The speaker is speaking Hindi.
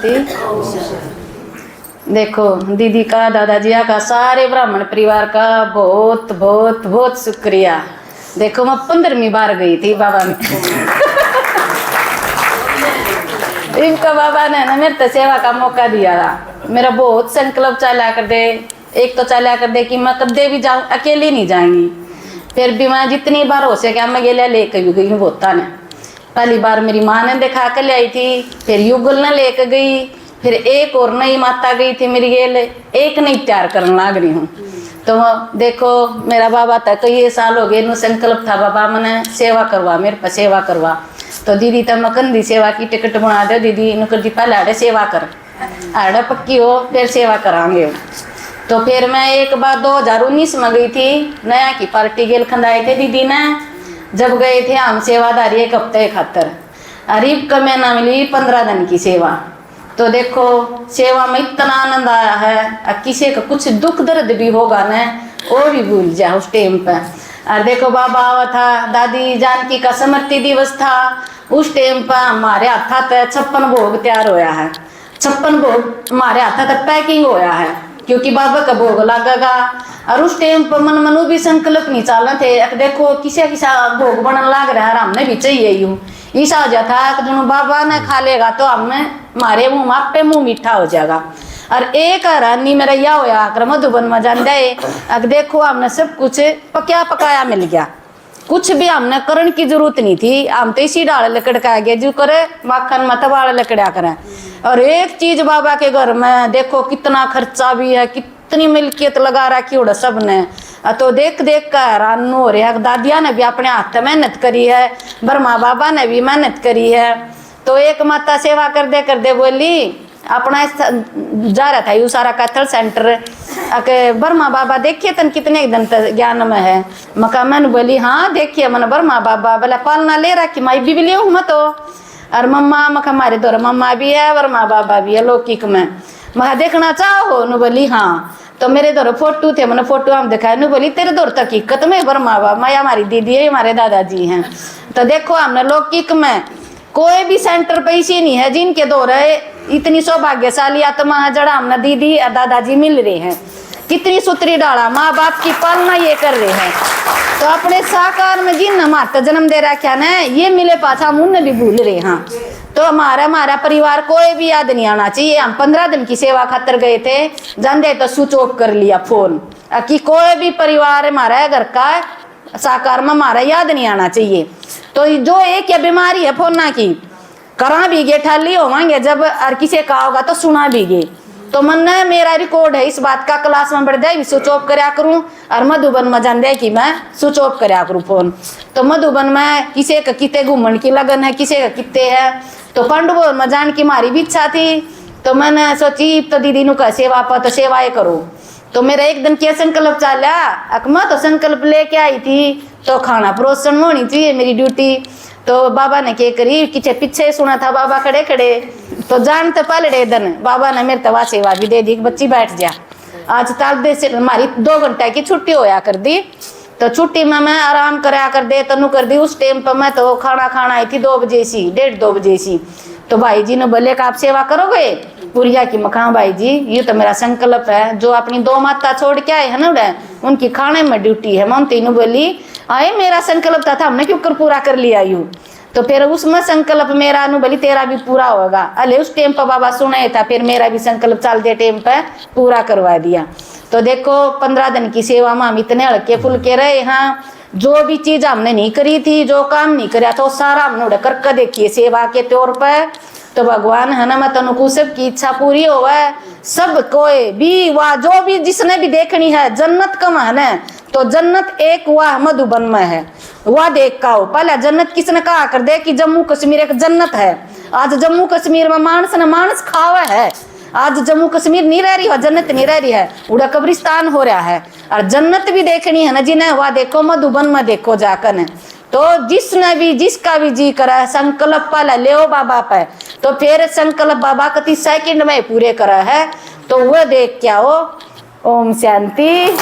शांति। देखो दीदी का, दादाजी का, सारे ब्राह्मण परिवार का बहुत बहुत बहुत शुक्रिया। देखो मैं 15वीं बार गई थी बाबा में। इनका बाबा ने ना मेरे तो सेवा का मौका दिया था। मेरा बहुत संकल्प चला कर दे, एक तो चला कर दे कि मैं कदे भी जाऊँ, अकेली नहीं जाऊंगी। फिर भी मैं जितनी बार हो सके मैं गेला लेकर भी गई हूँ बोता ने। पहली बार मेरी माँ ने दिखा कर ले आई थी, फिर युगल ने लेकर गई, फिर एक और नई माता गई थी मेरी गेल, एक नई तैयार करने लग रही हूँ। तो देखो मेरा बाबा तक ये साल हो गए, संकल्प था बाबा मैंने सेवा करवा, मेरे पर सेवा करवा। तो दीदी तब मैं कंधी सेवा की टिकट बना दो दीदी, इनको जी पहले आड़े सेवा कर, आड़े पक्की हो फिर सेवा करांगे। तो फिर मैं एक बार 2019 में गई थी, नया की पार्टी गेल खंदाए थे दीदी ने। जब गए थे हम सेवादारी एक हफ्ते खातर, अरीब का महीना मिली 15 दिन की सेवा। तो देखो सेवा में इतना आनंद आया है, किसी का कुछ दुख दर्द भी होगा ना वो भी भूल जाए उस टाइम पर। और देखो बाबा आवा था, दादी जानकी का स्मृति दिवस था, उस टाइम पर हमारे हाथा तक 56 भोग तैयार होया है। 56 भोग हमारे हाथा तक पैकिंग होया है, क्योंकि बाबा का भोग लगेगा। और उस टाइम पर मन मनु भी संकल्प नहीं चालना थे, देखो किसी भोग बनने लग रहा है, हमने भी चाहिए यूं ईसा जा था कि जो बाबा ने खा लेगा तो हमने हमारे मुँह आप पे मुँह मीठा हो जाएगा। और एक रानी मेरा यह होया कर मधुबन में जान दे, अब देखो हमने सब कुछ पकाया पकाया मिल गया, कुछ भी हमने करने की जरूरत नहीं थी। हम तो इसी डाल लकड़का गए जो करे माखन मत वाले लकड़ा करें। और एक चीज बाबा के घर में देखो कितना खर्चा भी है, कितनी मिल्कियत लगा रखी उड़ा सब ने। तो देख देख कर हैरान हो रहा है। दादिया ने भी अपने हाथ मेहनत करी है, ब्रह्मा बाबा ने भी मेहनत करी है। तो एक माता सेवा कर दे बोली अपना जा रहा था यू सारा कैथल सेंटर के ब्रह्मा बाबा देखिए तन कितने दिन तक ज्ञान में है। मका मैंने बोली हाँ देखिए मन ब्रह्मा बाबा बोला पालना ले रखी माई भी ले हूँ मैं तो। और मम्मा मका हमारे दौर मम्मा भी है ब्रह्मा बाबा भी है लौकिक में। मैं देखना चाहो नु बोली हाँ। तो मेरे दौर फोटो थे, मैंने फोटो हम दिखाया नु बोली तेरे दौर तक हकीकत में ब्रह्मा बाबा मैं हमारी दीदी है हमारे दादाजी हैं। तो देखो हमने लौकिक में कोई भी सेंटर पे इसी नहीं है जिनके दौर है इतनी सौभाग्यशाली आत्मा है जड़ा हमने दीदी और दादाजी मिल रहे हैं। कितनी सुतरी डाला माँ बाप की पालना ये कर रहे हैं। तो अपने साकार में जिन हमारा जन्म दे रखा ना ये मिले पाछा हम उन्हें भी भूल रहे हैं। तो हमारा परिवार कोई भी याद नहीं आना चाहिए। हम 15 दिन की सेवा खातर गए थे, जान तो स्विच ऑफ कर लिया फोन कि कोई भी परिवार हमारा घर का साकार में हमारा याद नहीं आना चाहिए। तो जो एक या बीमारी है फोन की करा भी गे ठाली होवांगे जब और किसी का होगा तो सुना भी गे। तो मन मेरा रिकॉर्ड है इस बात का, क्लास में बढ़ जाए स्विच ऑफ कराया करूं और मधुबन में जान दे कि मैं स्विच ऑफ कराया करूं फोन। तो मधुबन में किसी का कितने घूमने की लगन है, किसी का कितने है। तो पंडुबन में जान की हमारी भी इच्छा थी। तो मैंने सोची तो दीदी नु का सेवा पर तो सेवाएं करो। तो मेरा एक दिन क्या संकल्प चला अकमा तो संकल्प लेके आई थी तो खाना परोसन होनी चाहिए मेरी ड्यूटी। तो बाबा ने क्या करी किचे पीछे सुना था बाबा खड़े खड़े। तो जानते पहले दिन बाबा ने मेरे तवा सेवा भी दे दी बच्ची बैठ जा। आज ताल दे से हमारी 2 घंटे की छुट्टी होया कर दी। तो छुट्टी में मैं आराम कराया कर दे तनु कर दी। उस टाइम पर मैं तो खाना खाना आई थी 2 बजे सी 1:30-2 बजे सी। तो भाई जी ने बोले कि आप सेवा करोगे पुरिया की मखा भाई जी ये तो मेरा संकल्प है जो अपनी 2 माता छोड़ के आए है ना उनकी खाने में ड्यूटी है। मैं तीनों बोली आए मेरा संकल्प था हमने क्यों कर पूरा कर लिया यूं। तो फिर उसमें संकल्प मेरा नु बोली तेरा भी पूरा होगा। अले उस टाइम पर बाबा सुनाया था फिर मेरा भी संकल्प चल दे टाइम पर पूरा करवा दिया। तो देखो 15 दिन की सेवा में हम इतने हल्के फुल्के रहे। हाँ जो भी चीज हमने नहीं करी थी जो काम नहीं कराया था वो सारा हमने करके देखिए सेवा के तौर पर। तो भगवान है ना मत अनुकूल सबकी इच्छा पूरी हो है। सब कोई भी वह जो भी जिसने भी देखनी है जन्नत का मन है तो जन्नत एक वह मधुबन में है वह देख का हो। पहले जन्नत किसने कहा कर दे कि जम्मू कश्मीर एक जन्नत है। आज जम्मू कश्मीर में मानस न मानस खावा है। आज जम्मू कश्मीर नहीं रह रही है जन्नत नहीं रह रही है उड़ा कब्रिस्तान हो रहा है। और जन्नत भी देखनी है ना जिन्हें वह देखो मधुबन में देखो जाकर। तो जिसने भी जिसका भी जी करा संकल्प पाला ले बाबा पे तो फिर संकल्प बाबा कति सेकंड में पूरे करा है। तो वह देख क्या हो। ओम शांति।